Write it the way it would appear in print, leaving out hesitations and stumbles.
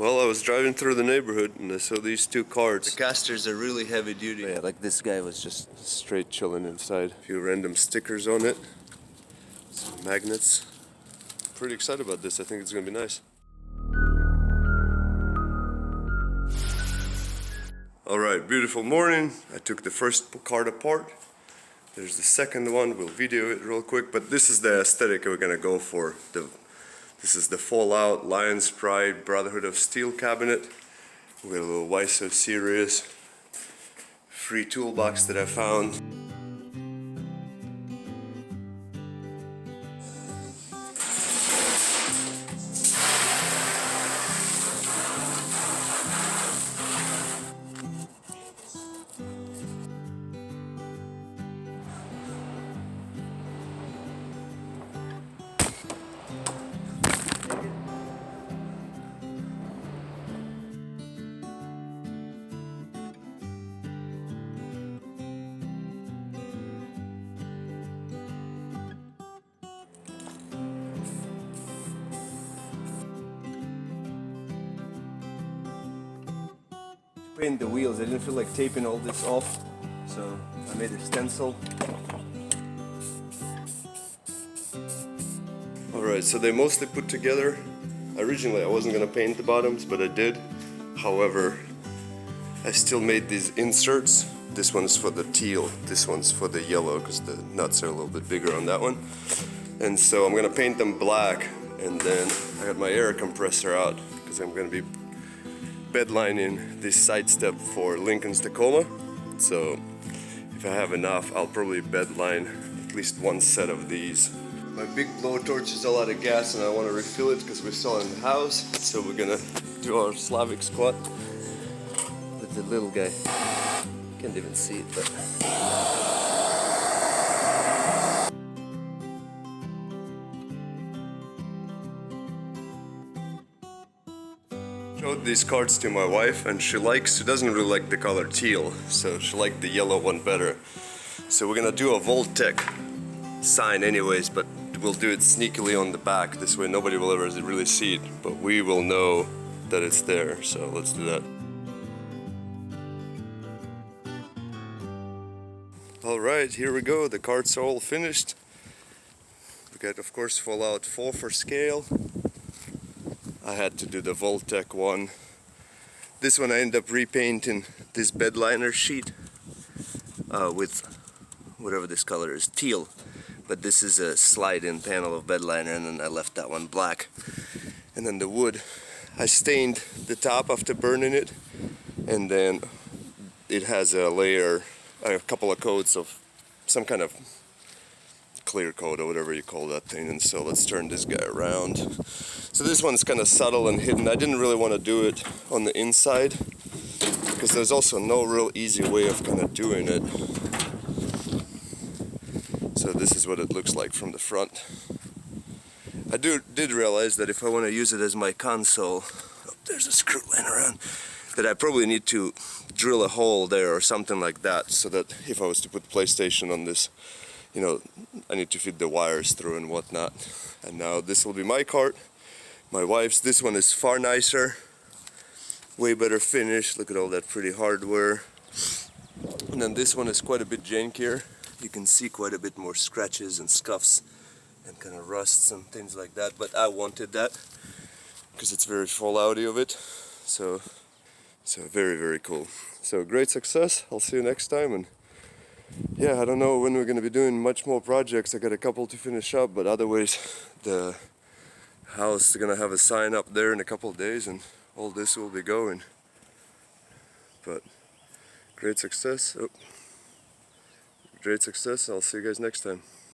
Well, I was driving through the neighborhood and I saw these two carts. The casters are really heavy duty. Yeah, like this guy was just straight chilling inside. A few random stickers on it. Some magnets. Pretty excited about this. I think it's gonna be nice. Alright, beautiful morning. I took the first cart apart. There's the second one. We'll video it real quick, but this is the aesthetic we're gonna go for. This is the Fallout, Lion's Pride, Brotherhood of Steel cabinet. We got a little Why So Serious free toolbox that I found. Paint the wheels. I didn't feel like taping all this off, so I made a stencil. Alright, so they mostly put together. Originally I wasn't gonna paint the bottoms, but I did. However, I still made these inserts. This one's for the teal, this one's for the yellow, because the nuts are a little bit bigger on that one. And so I'm gonna paint them black, and then I got my air compressor out, because I'm gonna be bedlining this side step for Lincoln's Tacoma. So if I have enough, I'll probably bedline at least one set of these. My big blowtorch is all out of gas and I want to refill it because we're still in the house. So we're gonna do our Slavic squat with the little guy. Can't even see it, but showed these cards to my wife and she doesn't really like the color teal, so she liked the yellow one better. So we're gonna do a vault-tec sign anyways, but we'll do it sneakily on the back. This way nobody will ever really see it, but we will know that it's there, so let's do that. Alright, here we go. The cards are all finished. We got, of course, Fallout 4 for scale. I had to do the vault-tec one. This one I ended up repainting this bed liner sheet with whatever this color is, teal. But this is a slide-in panel of bed liner, and then I left that one black. And then the wood, I stained the top after burning it, and then it has a layer, a couple of coats of some kind of clear coat or whatever you call that thing. And so let's turn this guy around. So this one's kind of subtle and hidden. I didn't really want to do it on the inside because there's also no real easy way of kind of doing it. So this is what it looks like from the front. I did realize that if I want to use it as my console, oh, there's a screw laying around, that I probably need to drill a hole there or something like that, so that if I was to put PlayStation on this, you know, I need to feed the wires through and whatnot. And now this will be my cart. My wife's, this one is far nicer, way better finish. Look at all that pretty hardware. And then this one is quite a bit jankier. You can see quite a bit more scratches and scuffs and kind of rusts and things like that. But I wanted that because it's very Fallouty of it. So very, very cool. So great success. I'll see you next time. And yeah, I don't know when we're going to be doing much more projects. I got a couple to finish up, but otherwise the house is going to have a sign up there in a couple of days and all this will be going. But great success. Great success. I'll see you guys next time.